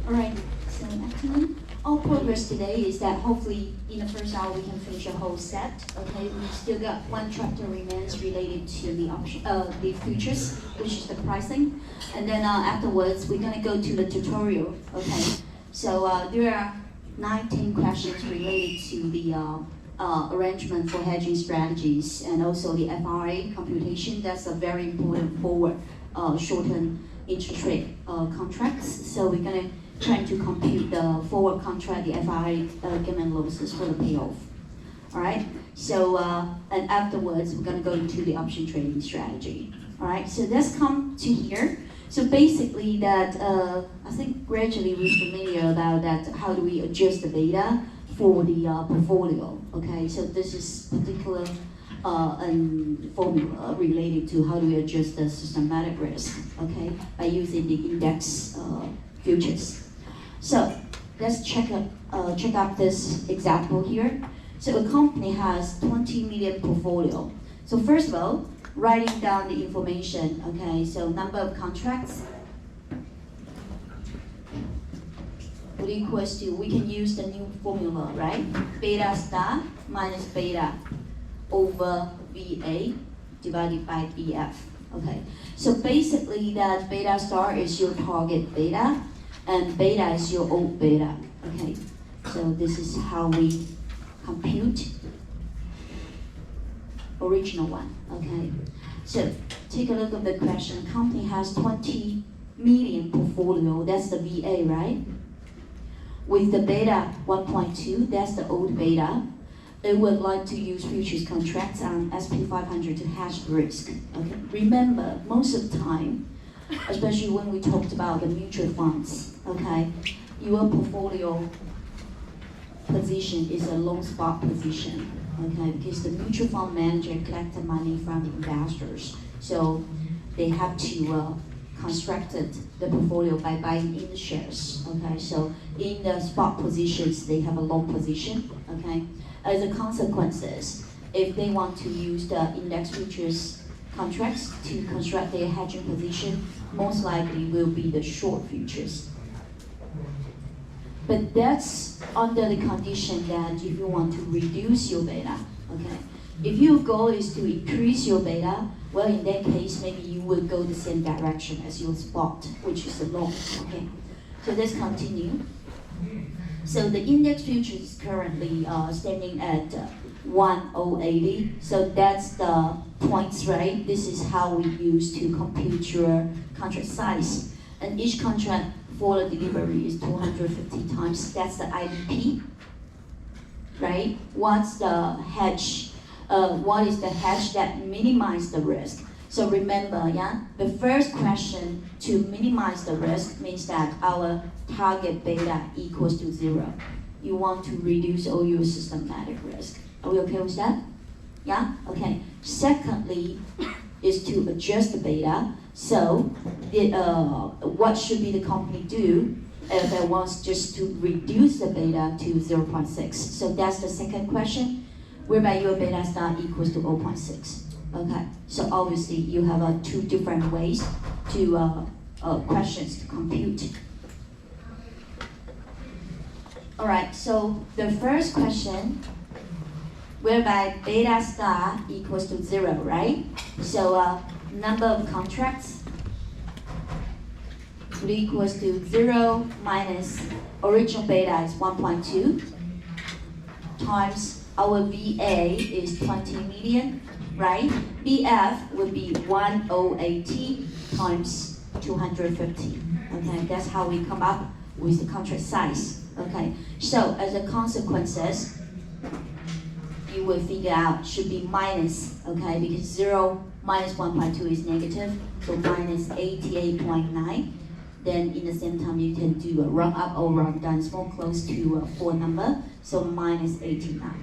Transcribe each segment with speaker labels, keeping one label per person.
Speaker 1: Alright, so excellent. Our progress today is that hopefully in the first hour we can finish a whole set. Okay, we still got one chapter remains related to the futures, which is the pricing, and then afterwards we're gonna go to the tutorial. Okay, so there are 19 questions related to the arrangement for hedging strategies and also the FRA computation. That's a very important forward short-term interest rate contracts. So we're gonna try to compute the forward contract, the FRA gain and losses for the payoff. All right. So and afterwards we're gonna go into the option trading strategy. All right. So let's come to here. So basically that I think gradually we're familiar about that. How do we adjust the beta for the portfolio? Okay. So this is particular formula related to how do we adjust the systematic risk. Okay, by using the index futures. So let's check out this example here. So a company has 20 million portfolio. So first of all, writing down the information. Okay, so number of contracts would equals to, we can use the new formula, right? Beta star minus beta over VA divided by BF. Okay, so basically that beta star is your target beta and beta is your old beta. Okay, so this is how we compute original one. Okay, so take a look at the question. Company has 20 million portfolio, that's the VA, right? With the beta 1.2, that's the old beta. They would like to use futures contracts on SP500 to hedge the risk. Okay, remember, most of the time, especially when we talked about the mutual funds, okay, your portfolio position is a long spot position, okay, because the mutual fund manager collects the money from the investors, so they have to construct the portfolio by buying in the shares, okay, so in the spot positions, they have a long position, okay. As a consequences, if they want to use the index futures contracts to construct their hedging position, most likely will be the short futures. But that's under the condition that if you want to reduce your beta, okay? If your goal is to increase your beta, well, in that case, maybe you will go the same direction as your spot, which is the long, okay? So let's continue. So the index futures is currently standing at 1080. So that's the points, right? This is how we use to compute your contract size. And each contract for the delivery is 250 times. That's the IDP, right? What's the hedge? What is the hedge that minimizes the risk? So remember, yeah, the first question to minimize the risk means that our target beta equals to 0. You want to reduce all your systematic risk. Are we okay with that? Yeah? Okay. Secondly, is to adjust the beta. So, what should be the company do if it wants just to reduce the beta to 0.6? So that's the second question, whereby your beta star equals to 0.6. Okay, so obviously you have two different ways to questions to compute. All right, so the first question, whereby beta star equals to 0, right? So number of contracts would equals to 0 minus original beta is 1.2 times our VA is 20 million. Right? BF would be 1080 times 250. Okay, that's how we come up with the contract size. Okay, so as a consequences, you will figure out should be minus, okay, because 0 minus 1.2 is negative, so minus 88.9. Then in the same time, you can do a round up or round down, it's more close to a 4 number, so minus 89.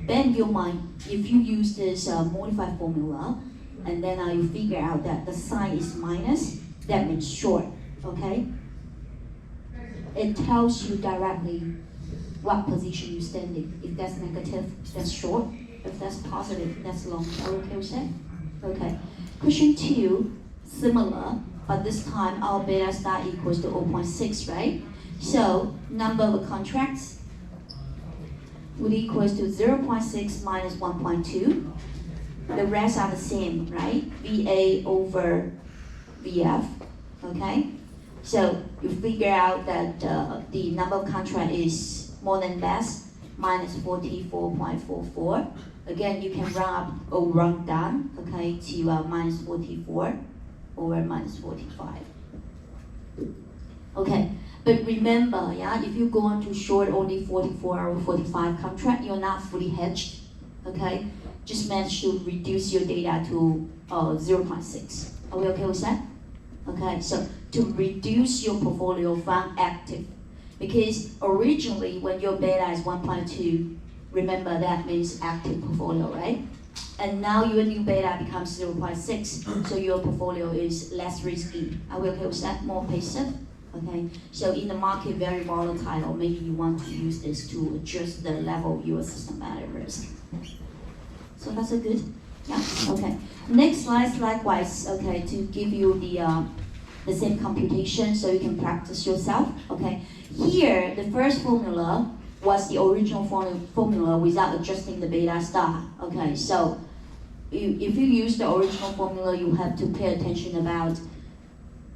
Speaker 1: Then you might, if you use this modified formula, and then you figure out that the sign is minus, that means short, okay? It tells you directly what position you're standing. If that's negative, that's short. If that's positive, that's long. Are you okay with that? Okay. Question 2, similar. but this time our beta star equals to 0.6, right? So number of contracts would equals to 0.6 minus 1.2. The rest are the same, right? VA over VF, okay? So you figure out that the number of contract is more than less, minus 44.44. Again, you can run up or run down, okay, to minus 44 over minus 45. Okay, but remember, yeah, if you go on to short only 44 or 45 contract, you're not fully hedged, okay? Just manage to reduce your data to 0.6. Are we okay with that? Okay, so to reduce your portfolio from active, because originally when your beta is 1.2, remember that means active portfolio, right? And now your new beta becomes 0.6, so your portfolio is less risky. Are we okay with that? More passive? Okay, so in the market very volatile, maybe you want to use this to adjust the level of your systematic risk. So that's a good, yeah, okay. Next slide, likewise, okay, to give you the same computation so you can practice yourself, okay. Here, the first formula was the original formula without adjusting the beta star, okay. So if you use the original formula, you have to pay attention about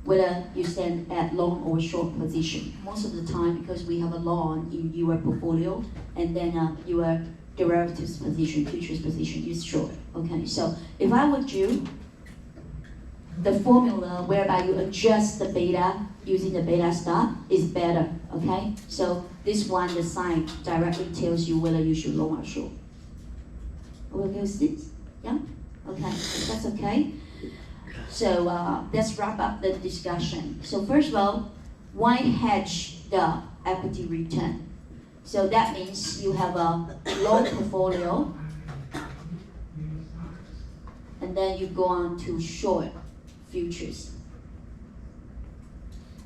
Speaker 1: whether you stand at long or short position. Most of the time, because we have a long in your portfolio, and then your derivatives position, futures position is short. Okay, so if I were you, the formula whereby you adjust the beta using the beta star is better. Okay, so this one, the sign directly tells you whether you should long or short. Are we okay with this? Yeah? Okay, that's okay. So let's wrap up the discussion. So first of all, why hedge the equity return? So that means you have a long portfolio, and then you go on to short futures.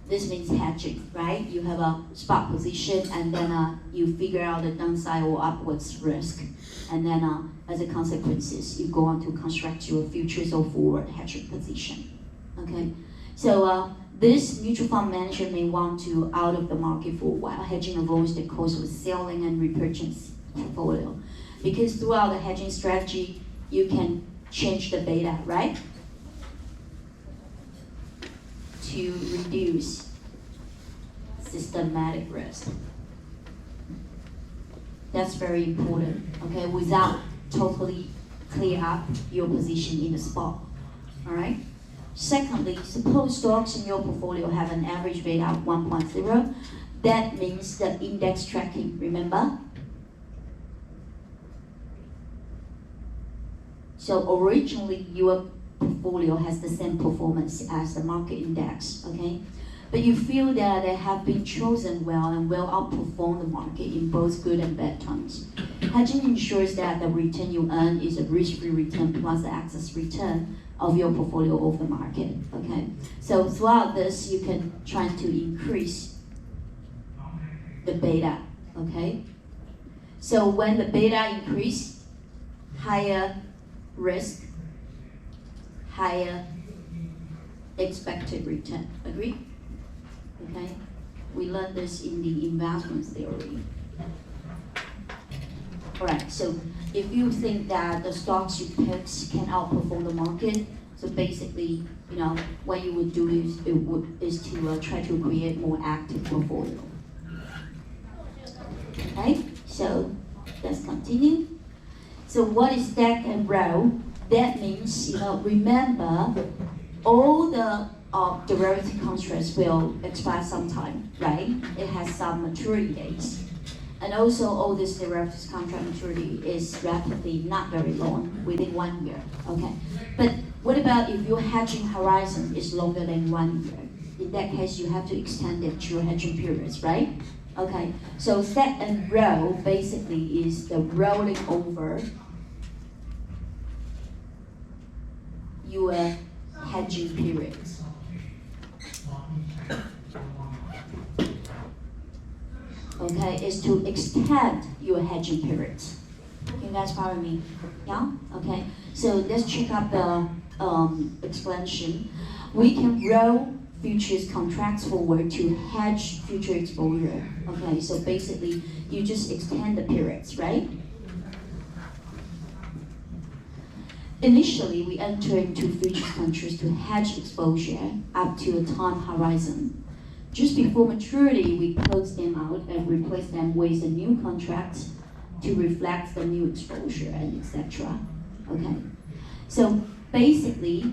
Speaker 1: This means hedging, right? You have a spot position, and then you figure out the downside or upwards risk, and then as a consequences, you go on to construct your futures or forward hedging position. Okay, so this mutual fund manager may want to out of the market for a while. Hedging avoids the cost of selling and repurchasing portfolio, because throughout the hedging strategy, you can change the beta, right? To reduce systematic risk. That's very important, okay? Without totally clear up your position in the spot, all right? Secondly, suppose stocks in your portfolio have an average beta of 1.0. That means the index tracking, remember? So originally your portfolio has the same performance as the market index, okay? But you feel that they have been chosen well and will outperform the market in both good and bad times. Hedging ensures that the return you earn is a risk-free return plus the excess return of your portfolio over the market, okay? So throughout this, you can try to increase the beta, okay? So when the beta increase, higher risk, higher expected return. Agree? Okay? We learned this in the investment theory. Alright, so if you think that the stocks you pick can outperform the market, so basically, you know, what you would do is to try to create more active portfolio. Okay, so let's continue. So what is stack and row? That means, you know, remember, all the derivative contracts will expire sometime, right? It has some maturity dates. And also all this derivatives contract maturity is rapidly not very long, within 1 year, okay? But what about if your hedging horizon is longer than 1 year? In that case, you have to extend it to your hedging periods, right? Okay, so stack and row basically is the rolling over your hedging periods. Okay, is to extend your hedging periods. Can you guys follow me? Yeah? Okay, so let's check out the explanation. we can roll futures contracts forward to hedge future exposure. Okay, so basically you just extend the periods, right? Initially, we enter into futures contracts to hedge exposure up to a time horizon. Just before maturity, we close them out and replace them with a new contract to reflect the new exposure and etc. Okay, so basically,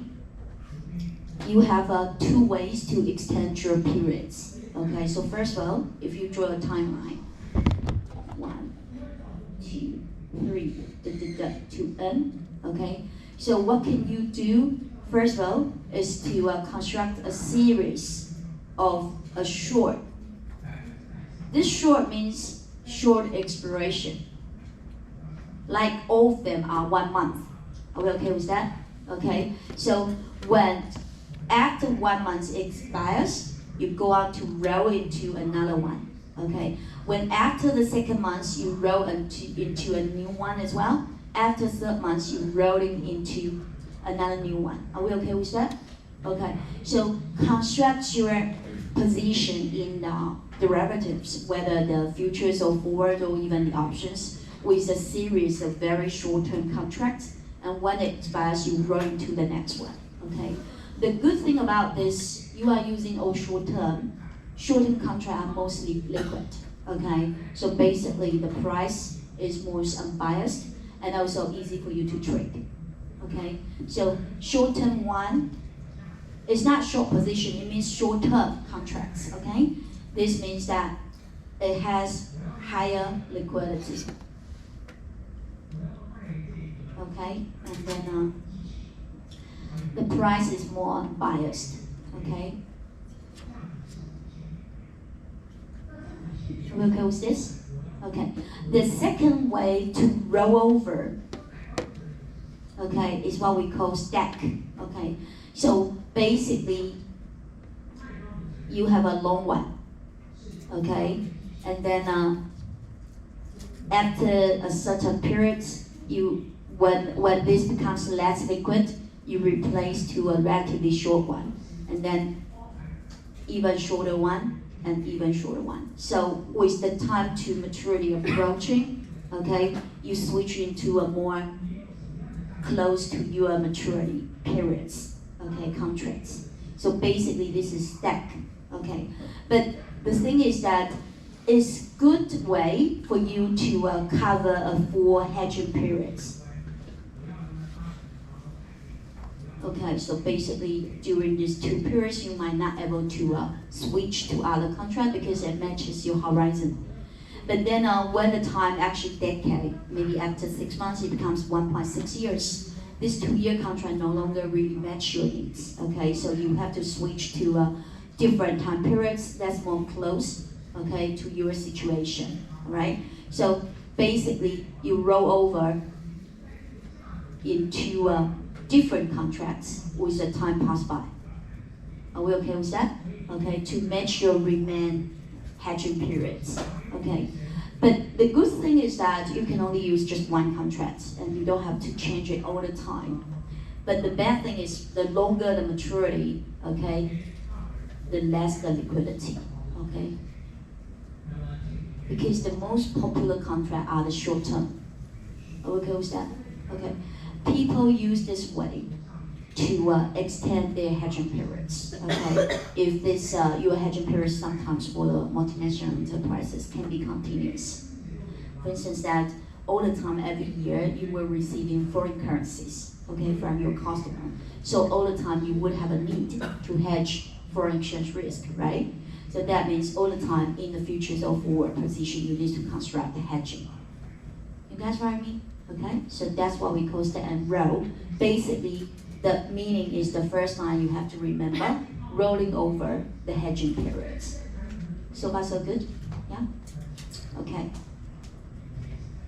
Speaker 1: you have two ways to extend your periods. Okay, so first of all, if you draw a timeline, 1, 2, 3, to n. Okay, so what can you do? First of all, is to construct a series of a short. This short means short expiration. Like all of them are 1 month. Are we okay with that? Okay, so when after 1 month expires, you go on to roll into another one. Okay, when after the second month, you roll into a new one as well. After third month, you rolling into another new one. Are we okay with that? Okay, so construct your position in derivatives, whether the futures or forward or even the options, with a series of very short-term contracts, and when it expires, you roll into the next one. Okay. The good thing about this, you are using all short-term. Short-term contracts are mostly liquid. Okay. So basically, the price is most unbiased and also easy for you to trade. Okay. So short-term one, it's not short position. It means short-term contracts. Okay. This means that it has higher liquidity. Okay, and then the price is more unbiased. Okay, are we okay with this? Okay, the second way to roll over, okay, is what we call stack. Okay, so basically you have a long one. Okay, and then after a certain period, when this becomes less liquid, you replace to a relatively short one, and then even shorter one, and even shorter one. So with the time to maturity approaching, okay, you switch into a more close to your maturity periods, okay, contracts. So basically this is stack, okay. But the thing is that it's good way for you to cover a full hedging periods. Okay, so basically during these 2 periods, you might not able to switch to other contract because it matches your horizon. But then when the time actually decade, maybe after 6 months, it becomes 1.6 years. This 2-year contract no longer really match your needs. Okay, so you have to switch to different time periods that's more close, okay, to your situation. All right. So basically, you roll over into different contracts with the time pass by. Are we okay with that? Okay, to match your remain hedging periods. Okay, but the good thing is that you can only use just one contract and you don't have to change it all the time. But the bad thing is the longer the maturity, okay, the less the liquidity. Okay, because the most popular contract are the short term. Are we okay with that? Okay. People use this way to extend their hedging periods. Okay, if this your hedging period sometimes for the multinational enterprises can be continuous. For instance, that all the time every year you were receiving foreign currencies, okay, from your customer. So all the time you would have a need to hedge foreign exchange risk, right? So that means all the time in the futures or forward position you need to construct the hedging. You guys follow me? Okay, so that's what we call stack and roll. Basically, the meaning is the first line you have to remember, rolling over the hedging periods. So far, so good? Yeah? Okay.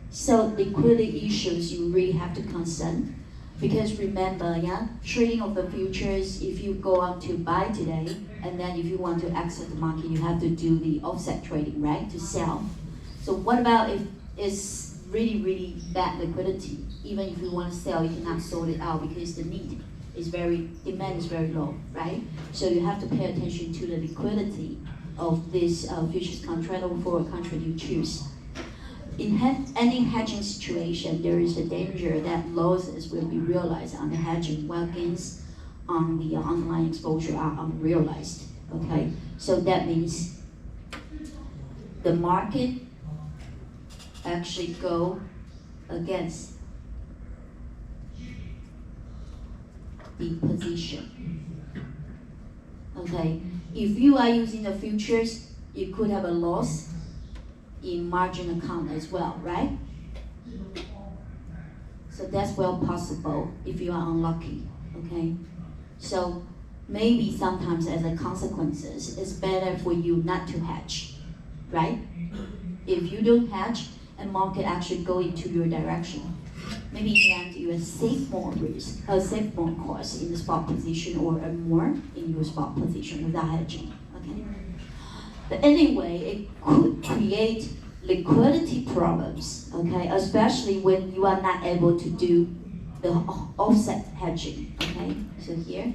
Speaker 1: So liquidity issues you really have to concern. Because remember, yeah, trading of the futures, if you go out to buy today, and then if you want to exit the market, you have to do the offset trading, right, to sell. So what about if it's really bad liquidity? Even if you want to sell, you cannot sort it out because the need. demand is very low, right? So you have to pay attention to the liquidity of this futures contract or forward contract you choose. In any hedging situation, there is a danger that losses will be realized on the hedging while gains on the underlying exposure are unrealized. Okay, so that means the market actually go against the position. Okay, if you are using the futures, you could have a loss in margin account as well, right? So that's well possible if you are unlucky, okay? So maybe sometimes as a consequences, it's better for you not to hedge, right? If you don't hedge and market actually go into your direction, maybe in the end you save more risk, save more cost in the spot position or earn more in your spot position without hedging, okay? But anyway, it could create liquidity problems, okay? Especially when you are not able to do the offset hedging, okay? So here,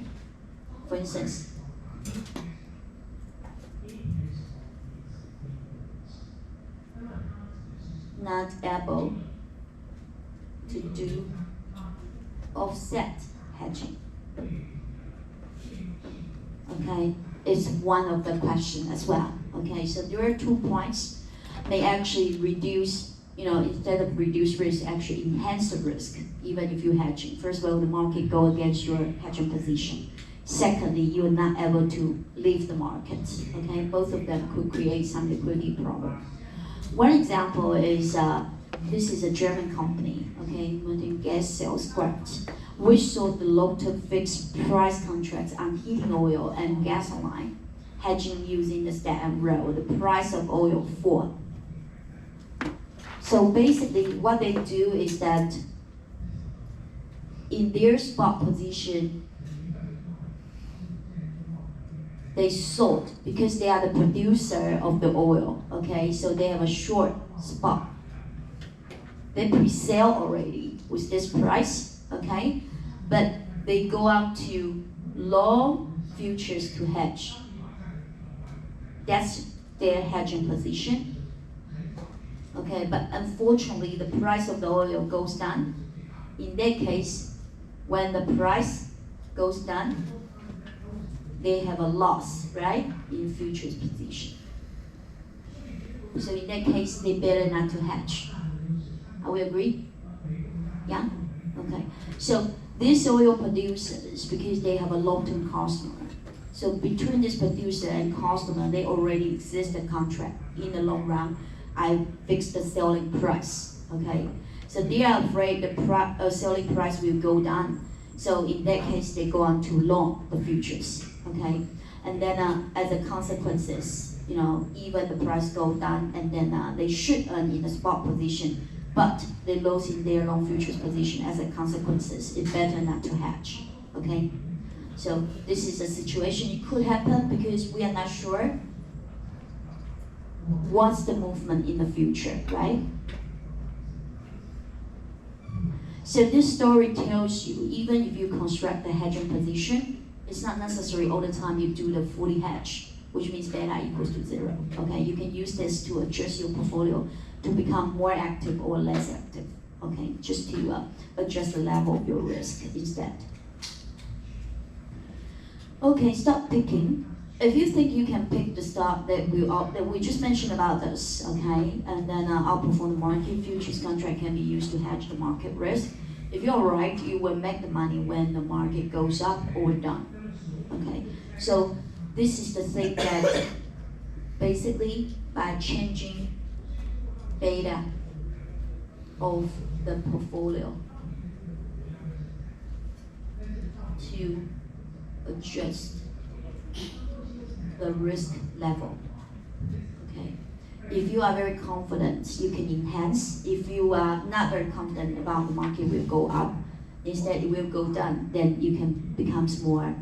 Speaker 1: for instance, not able to do offset hedging, okay? It's one of the questions as well, okay? So there are 2 points. They actually reduce, instead of reduce risk, actually enhance the risk, even if you're hedging. First of all, the market go against your hedging position. Secondly, you're not able to leave the market, okay? Both of them could create some liquidity problem. One example is, this is a German company, okay, doing gas sales grant, which sold the long-term fixed price contracts on heating oil and gasoline, hedging using the Standard Row. The price of oil fall. So basically, what they do is that in their spot position, they sold because they are the producer of the oil, okay? So they have a short spot. They pre-sale already with this price, okay? But they go out to long futures to hedge. That's their hedging position. Okay, but unfortunately, the price of the oil goes down. In that case, when the price goes down, they have a loss, right, in futures position. So in that case, they better not to hedge. Are we agree? Yeah? Okay. So these oil producers, because they have a long-term customer, so between this producer and customer, they already exist a contract. In the long run, I fix the selling price, okay? So they are afraid the selling price will go down. So in that case, they go on to long the futures, okay? And then as a consequences, even the price go down, and then they should earn in the spot position, but they lose in their long futures position as a consequences. It's better not to hedge, okay? So this is a situation it could happen because we are not sure what's the movement in the future, right? So this story tells you, even if you construct the hedging position, it's not necessary all the time you do the fully hedge, which means beta equals to 0. Okay, you can use this to adjust your portfolio to become more active or less active. Okay, just to adjust the level of your risk instead. Okay, stock picking. If you think you can pick the stock that we just mentioned about this, okay, and then outperform the market, futures contract can be used to hedge the market risk. If you're right, you will make the money when the market goes up or down. Okay, so this is the thing that basically by changing beta of the portfolio to adjust the risk level. Okay. If you are very confident, you can enhance. If you are not very confident about the market will go up, instead it will go down, then you can become more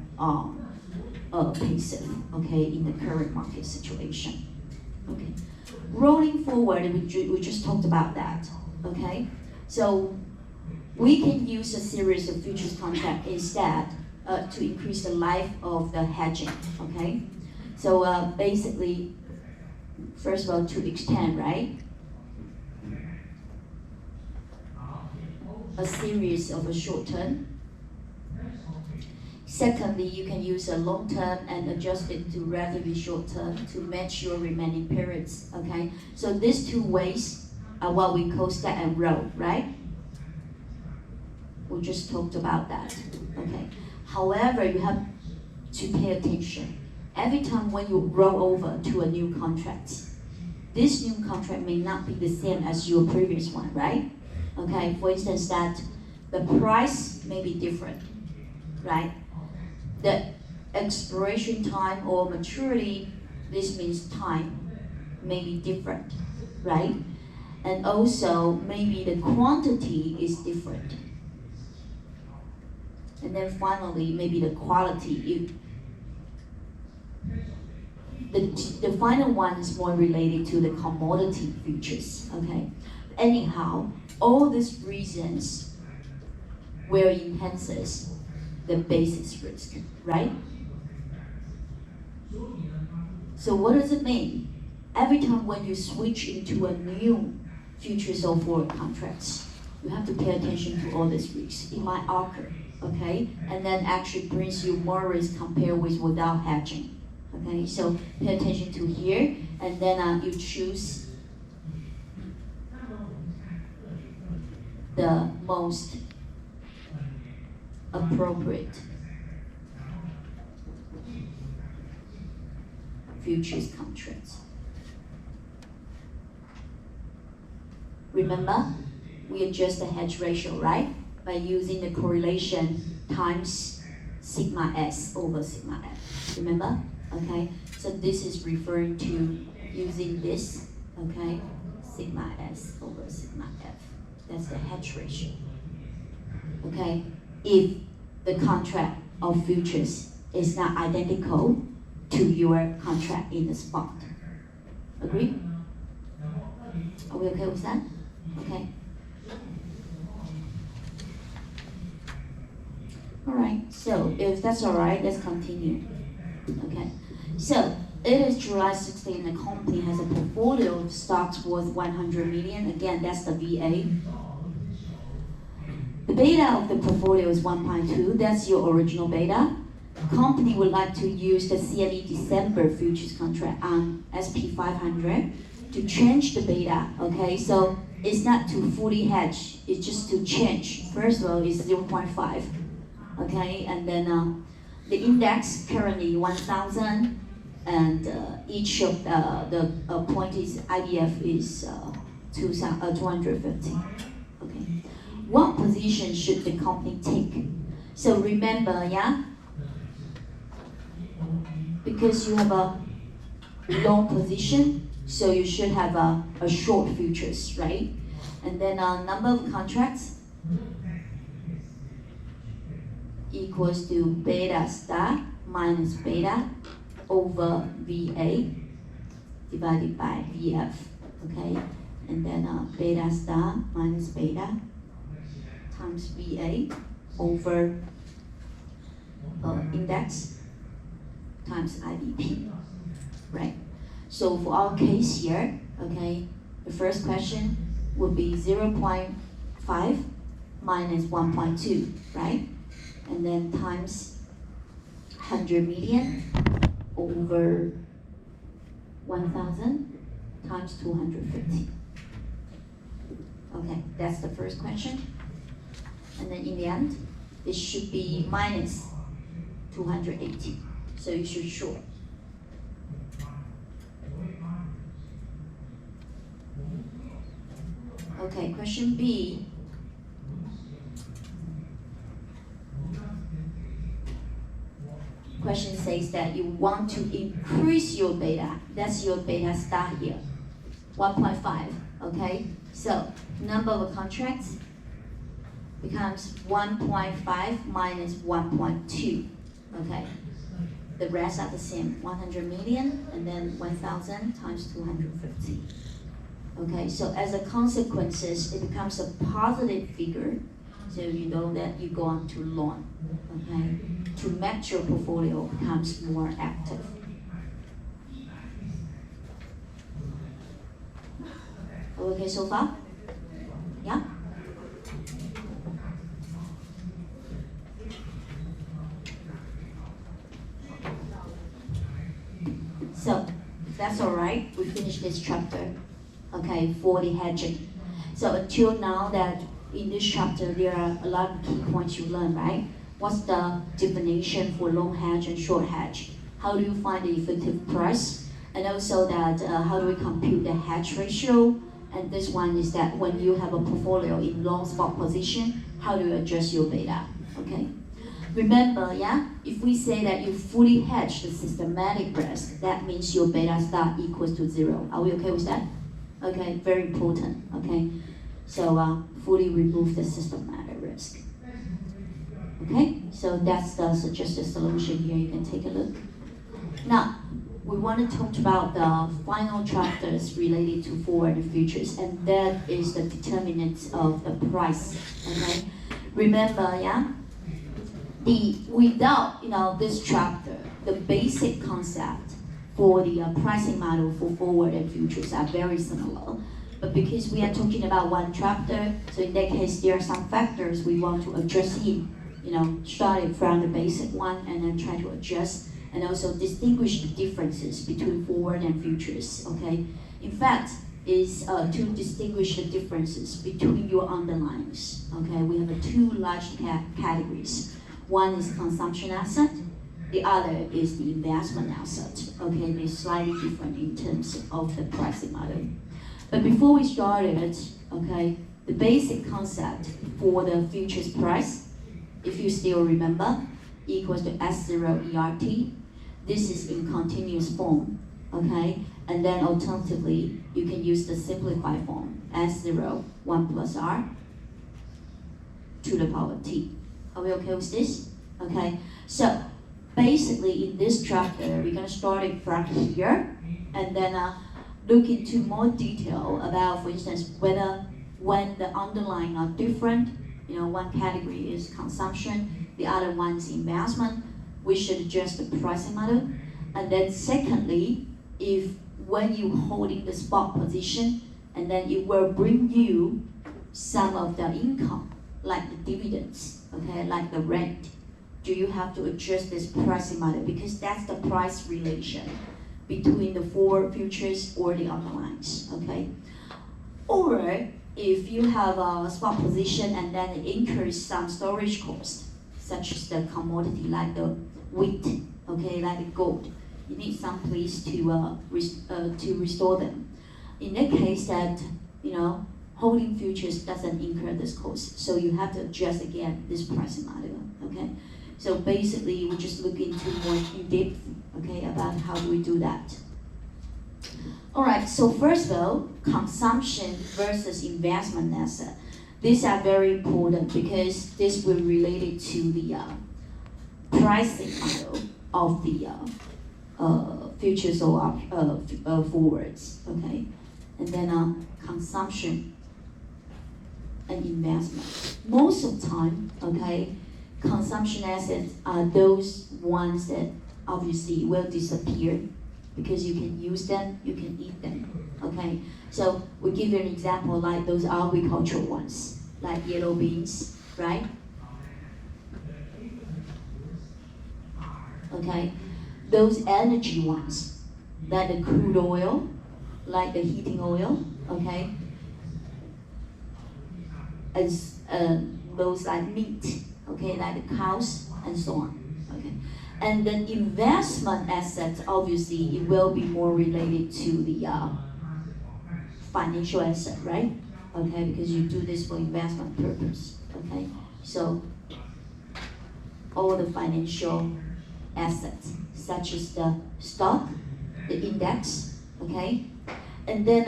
Speaker 1: passive, okay, in the current market situation. Okay. Rolling forward, we just talked about that. Okay. So we can use a series of futures contract instead to increase the life of the hedging, okay? So basically, first of all, to extend, right? A series of a short term. Secondly, you can use a long term and adjust it to relatively short term to match your remaining periods, okay? So these two ways are what we call stack and roll, right? We just talked about that, okay? However, you have to pay attention. Every time when you roll over to a new contract, this new contract may not be the same as your previous one, right? Okay, for instance, that the price may be different, right? The expiration time or maturity, this means time, may be different, right? And also, maybe the quantity is different. And then finally, maybe the quality. The final one is more related to the commodity futures, okay? Anyhow, all these reasons will enhances the basis risk, right? So what does it mean? Every time when you switch into a new futures or forward contracts, you have to pay attention to all these risks. It might occur, okay? And then actually brings you more risk compared with without hedging. Okay, so pay attention to here, and then you choose the most appropriate futures contracts. Remember, we adjust the hedge ratio, right? By using the correlation times sigma S over sigma F. Remember? Okay, so this is referring to using this, okay, sigma S over sigma F. That's the hedge ratio. Okay, if the contract of futures is not identical to your contract in the spot. Agree? Are we okay with that? Okay. All right, so if that's all right, let's continue. Okay, so it is July 16, the company has a portfolio of stocks worth 100 million. Again, that's the VA. The beta of the portfolio is 1.2. That's your original beta. The company would like to use the CME December futures contract on SP 500 to change the beta. Okay, so it's not to fully hedge, it's just to change. First of all, it's 0.5. Okay, and then the index currently 1,000, and each of the point is IDF is 250. Okay, what position should the company take? So remember, yeah, because you have a long position, so you should have a short futures, right? And then number of contracts equals to beta star minus beta over VA divided by VF, okay? And then beta star minus beta times VA over index times IBP, right? So for our case here, okay, the first question would be 0.5 minus 1.2, right? And then times 100 million over 1,000 times 250. Okay, that's the first question. And then in the end, it should be minus 280. So you should short. Okay, question B. Question says that you want to increase your beta. That's your beta star here, 1.5. Okay, so number of contracts becomes 1.5 minus 1.2. Okay, the rest are the same, 100 million and then 1,000 times 250. Okay, so as a consequences, it becomes a positive figure So you know that you go on to long, okay? To make your portfolio becomes more active. Okay so far? Yeah? So, if that's alright, we finish this chapter, okay, for the hedging. So until now that in this chapter there are a lot of key points you learn, right? What's the definition for long hedge and short hedge? How do you find the effective price? And also that how do we compute the hedge ratio? And this one is that when you have a portfolio in long spot position, how do you adjust your beta, okay? Remember, yeah, if we say that you fully hedge the systematic risk, that means your beta star equals to 0. Are we okay with that? Okay, very important, okay? So fully remove the systematic risk. Okay, so that's the suggested solution here. You can take a look. Now, we want to talk about the final chapters related to forward and futures, and that is the determinants of the price. Okay, remember, yeah, without this chapter, the basic concept for the pricing model for forward and futures are very similar. But because we are talking about one chapter, so in that case, there are some factors we want to address in. Starting from the basic one and then try to adjust and also distinguish the differences between forward and futures, okay? In fact, is to distinguish the differences between your underlyings, okay? We have two large categories. One is consumption asset, the other is the investment asset, okay? They're slightly different in terms of the pricing model. But before we started, okay, the basic concept for the futures price, if you still remember, equals to S0 ERT. This is in continuous form, okay? And then alternatively, you can use the simplified form, S0, 1 plus R to the power T. Are we okay with this? Okay, so basically in this chapter, we're gonna start it from here and then look into more detail about, for instance, whether when the underlying are different, one category is consumption, the other one is investment, we should adjust the pricing model. And then secondly, if when you holding the spot position, and then it will bring you some of the income, like the dividends, okay, like the rent, do you have to adjust this pricing model? Because that's the price relation between the forward futures or the underlyings, okay? Or if you have a spot position and then it incurs some storage cost, such as the commodity like the wheat, okay, like the gold, you need some place to restore them. In that case, that holding futures doesn't incur this cost, so you have to adjust again this pricing model, okay? So basically, we just look into more in depth, okay, about how do we do that. All right, so first of all, consumption versus investment asset. These are very important because this will relate it to the pricing model of the futures or forwards, okay? And then consumption and investment. Most of the time, okay, consumption assets are those ones that obviously will disappear because you can use them, you can eat them, okay? So we give you an example like those agricultural ones, like yellow beans, right? Okay, those energy ones, like the crude oil, like the heating oil, okay? As those like meat, okay, like the cows and so on, okay? And then investment assets, obviously, it will be more related to the financial asset, right? Okay, because you do this for investment purpose, okay? So all the financial assets, such as the stock, the index, okay? And then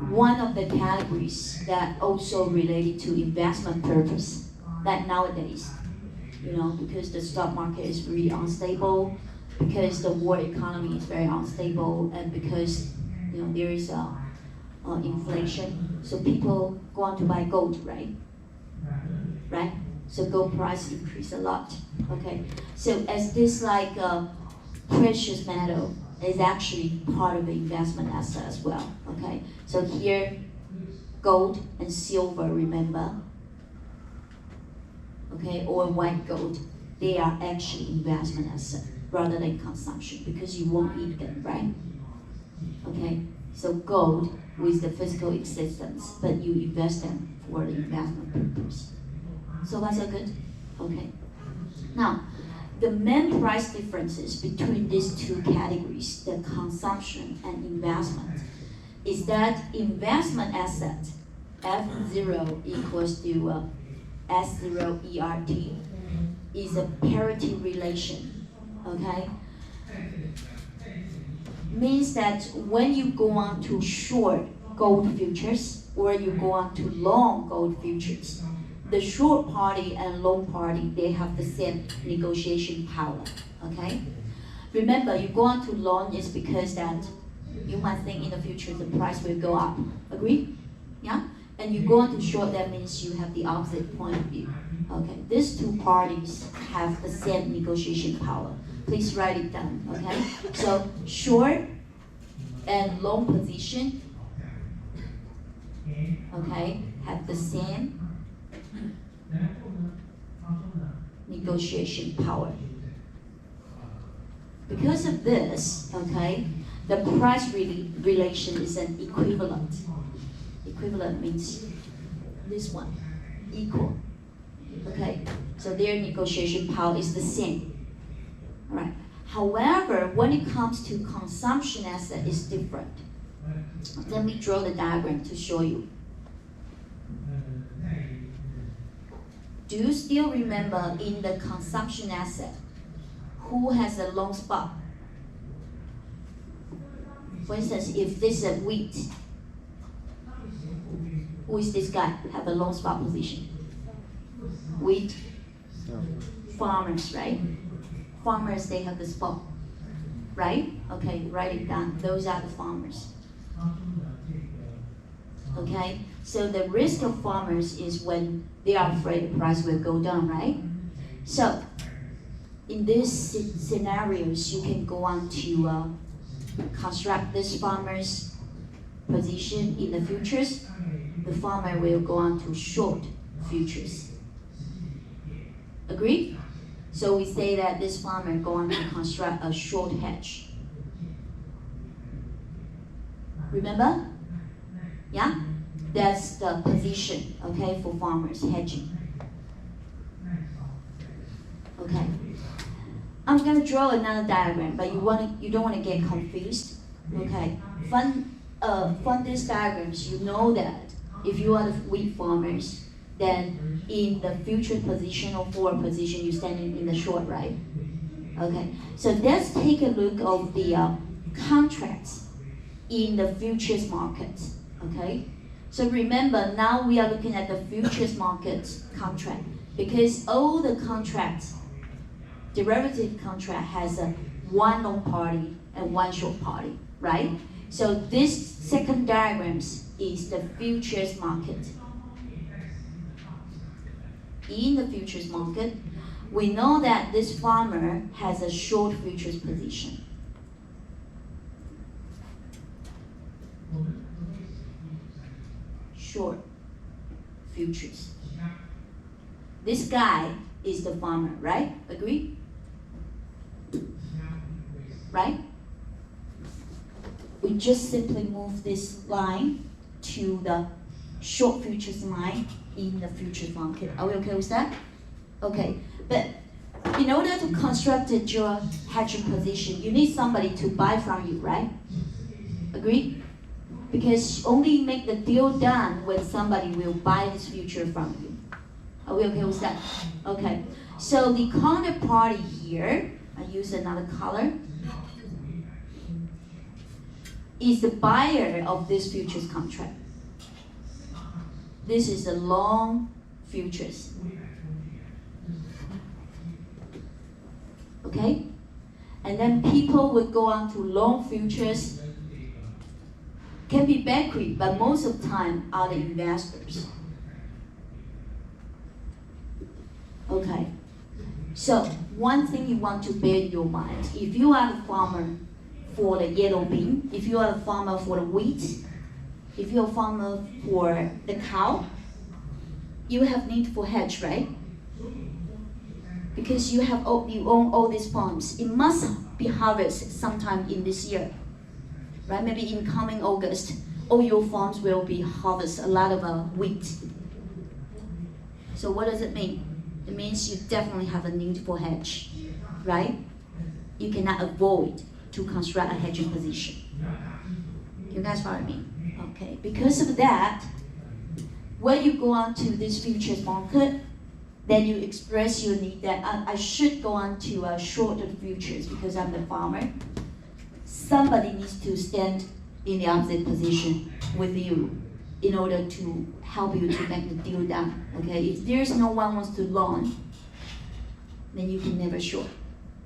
Speaker 1: one of the categories that also related to investment purpose, like nowadays, because the stock market is really unstable, because the world economy is very unstable, and because there is inflation, so people go on to buy gold, right? right? So gold price increased a lot, okay? So as this like precious metal is actually part of the investment asset as well, okay? So here, gold and silver, remember, okay, or white gold, they are actually investment asset rather than consumption because you won't eat them, right? Okay, so gold with the physical existence, but you invest them for the investment purpose. So that's a good? Okay. Now, the main price differences between these two categories, the consumption and investment, is that investment asset, F0 equals to S0 ERT, is a parity relation, okay? Means that when you go on to short gold futures or you go on to long gold futures, the short party and long party, they have the same negotiation power, okay? Remember, you go on to long is because that you might think in the future the price will go up, agree? Yeah? And you go on to short, that means you have the opposite point of view. Okay, these two parties have the same negotiation power. Please write it down, okay? So short and long position, okay, have the same negotiation power. Because of this, okay, the price relation is an equivalent. Equivalent means this one, equal. Okay, so their negotiation power is the same. All right. However, when it comes to consumption asset, it's different. Let me draw the diagram to show you. Do you still remember in the consumption asset, who has a long spot? For instance, if this is a wheat, who is this guy have a long spot position? Wheat farmers, right? Farmers, they have the spot, right? Okay, write it down. Those are the farmers. Okay, so the risk of farmers is when they are afraid the price will go down, right? So in these scenarios, you can go on to construct this farmer's position in the futures. The farmer will go on to short futures. Agree? So we say that this farmer go on to construct a short hedge. Remember? Yeah? That's the position, okay, for farmers, hedging. Okay. I'm gonna draw another diagram, but you don't wanna get confused. Okay. From these diagrams, you know that if you are the wheat farmers, then in the future position or forward position, you're standing in the short, right? Okay, so let's take a look of the contracts in the futures market, okay? So remember, now we are looking at the futures market contract because all the contracts, derivative contract has a one long party and one short party, right? So this second diagrams is the futures market. In the futures market, we know that this farmer has a short futures position. Short futures. This guy is the farmer, right? Agree? Right? We just simply move this line to the short futures line in the futures market. Are we okay with that? Okay, but in order to construct your hedging position, you need somebody to buy from you, right? Agree? Because only make the deal done when somebody will buy this future from you. Are we okay with that? Okay, so the counterparty here, I use another color, is the buyer of this futures contract. This is the long futures. Okay? And then people would go on to long futures. Can be bakery, but most of the time are the investors. Okay. So one thing you want to bear in your mind, if you are the farmer for the yellow bean, if you are the farmer for the wheat, if you're a farmer for the cow, you have need for hedge, right? Because you own all these farms. It must be harvested sometime in this year, right? Maybe in coming August, all your farms will be harvest a lot of wheat. So what does it mean? It means you definitely have a need for hedge, right? You cannot avoid to construct a hedging position. You guys follow me? Okay. Because of that, when you go on to this futures market, then you express your need that I should go on to short the futures because I'm the farmer. Somebody needs to stand in the opposite position with you in order to help you to make the deal done. Okay, if there's no one wants to loan, then you can never short,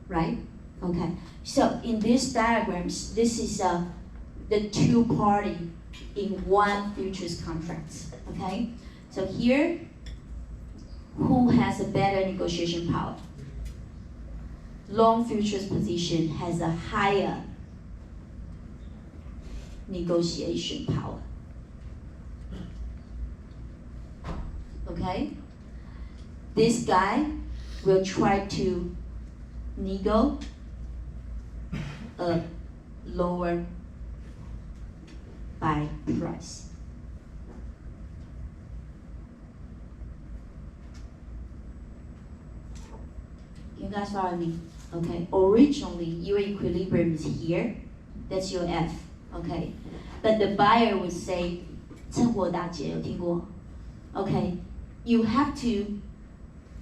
Speaker 1: right? Okay, so in these diagrams, this is the two party in one futures contract. Okay, so here, who has a better negotiation power? Long futures position has a higher negotiation power. Okay? This guy will try to negotiate a lower buy price. You guys follow me? Okay. Originally, your equilibrium is here. That's your F. Okay. But the buyer would say, 趁火打劫, 有听过? Okay. You have to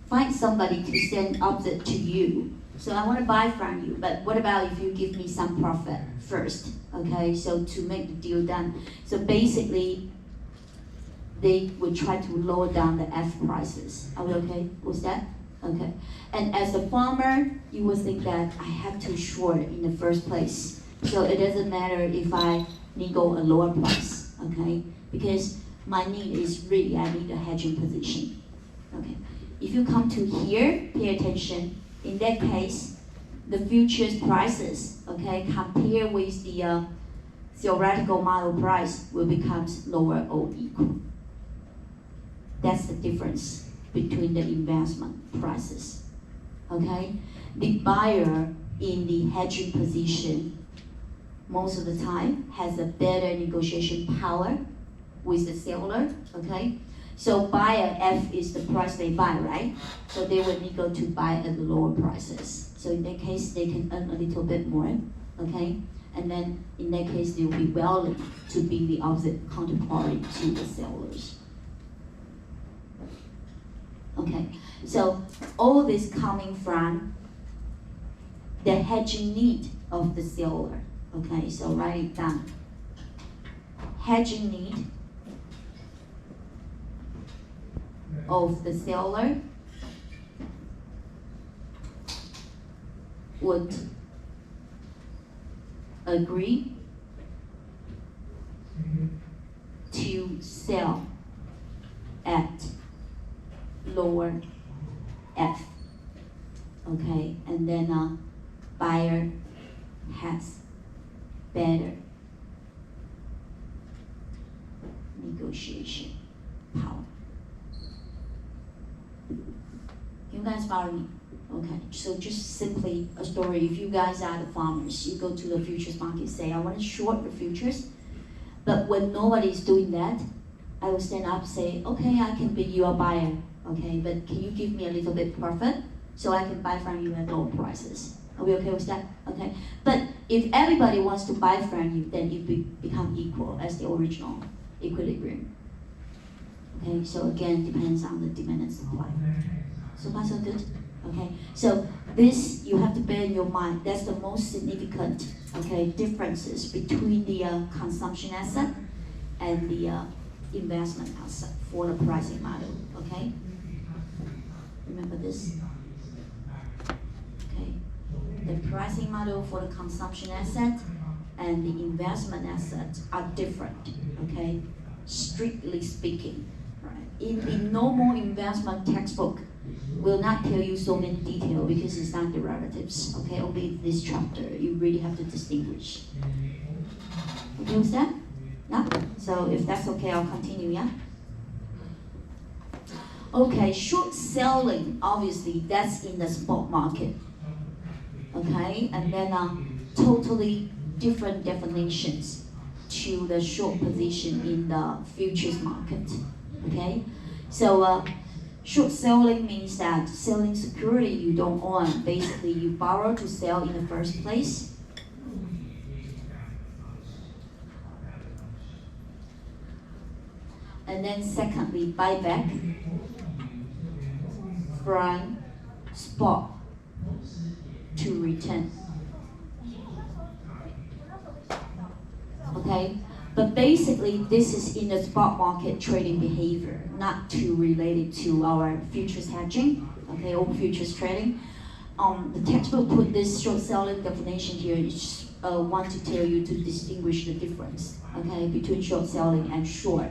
Speaker 1: find somebody to stand opposite to you. So I want to buy from you, but what about if you give me some profit first? Okay, so to make the deal done. So basically, they would try to lower down the F prices. Are we okay with that? Okay. And as a farmer, you would think that I have to short in the first place. So it doesn't matter if I nego a lower price, okay? Because my need is really, I need a hedging position, okay? If you come to here, pay attention. In that case, the futures prices, okay, compared with the theoretical model price will become lower or equal. That's the difference between the investment prices, okay? The buyer in the hedging position most of the time has a better negotiation power with the seller, okay? So buyer F is the price they buy, right? So they would need to buy at the lower prices. So in that case, they can earn a little bit more, okay? And then in that case, they will be willing to be the opposite counterparty to the sellers. Okay, so all this coming from the hedging need of the seller. Okay, so write it down. Hedging need of the seller would agree to sell at lower F. Okay, and then buyer has better negotiation power. You guys follow me? Okay, so just simply a story. If you guys are the farmers, you go to the futures market, say, I want to short the futures, but when nobody is doing that, I will stand up and say, okay, I can be your buyer, okay, but can you give me a little bit profit so I can buy from you at lower prices? Are we okay with that? Okay, but if everybody wants to buy from you, then it become equal as the original equilibrium. Okay, so again, depends on the demand and supply. So far so good? Okay, so this you have to bear in your mind. That's the most significant, okay, differences between the consumption asset and the investment asset for the pricing model, okay? Remember this? Okay, the pricing model for the consumption asset and the investment asset are different, okay? Strictly speaking, right? In the normal investment textbook, will not tell you so many details because it's not derivatives. Okay, only this chapter you really have to distinguish. Okay with that? Yeah? So if that's okay, I'll continue, yeah? Okay, short selling, obviously that's in the spot market. Okay, and then totally different definitions to the short position in the futures market. Okay, so short selling means that selling security you don't own. Basically, you borrow to sell in the first place. And then secondly, buyback from spot to return. Okay, but basically this is in the spot market trading behavior, not too related to our futures hedging, okay, or futures trading. The textbook put this short selling definition here. It's want to tell you to distinguish the difference, okay, between short selling and short.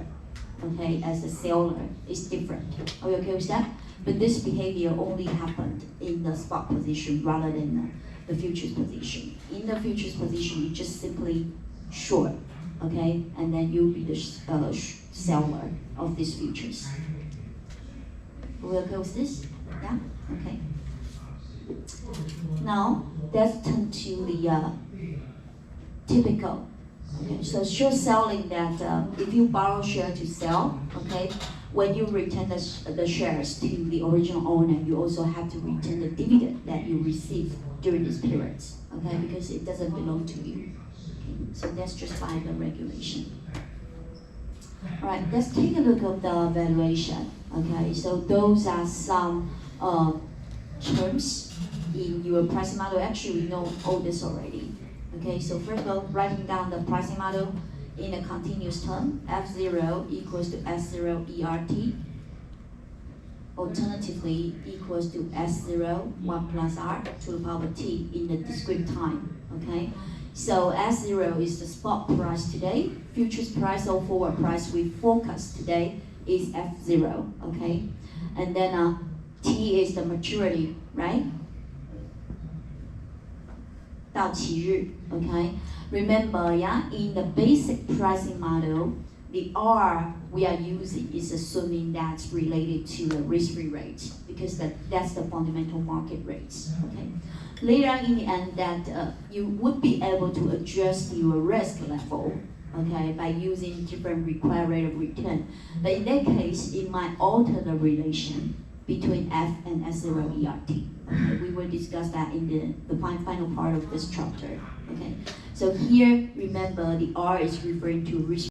Speaker 1: Okay, as a seller is different. Are you okay with that? But this behavior only happened in the spot position rather than the futures position. In the futures position, you just simply short, okay, and then you'll be the seller of these futures. Are we okay with this? Yeah? Okay. Now, let's turn to the typical. Okay, so short selling that if you borrow share to sell, okay, when you return the shares to the original owner, you also have to return the dividend that you receive during this period, okay, because it doesn't belong to you. Okay, so that's just by the regulation. All right, let's take a look at the valuation. Okay, so those are some terms in your pricing model. Actually, we know all this already. Okay, so first of all, writing down the pricing model in a continuous term, F0 equals to S0 ERT. Alternatively, equals to S0, 1 plus R to the power T in the discrete time, okay? So S0 is the spot price today, futures price or forward price we forecast today is F0, okay? And then T is the maturity, right? 到期日, okay? Remember, yeah, in the basic pricing model, the R we are using is assuming that's related to the risk-free rate because that's the fundamental market rates, okay? Later in the end, that you would be able to adjust your risk level, okay, by using different required rate of return. But in that case, it might alter the relation between F and S0 ERT. Okay, we will discuss that in the final part of this chapter. Okay, so here remember the R is referring to risk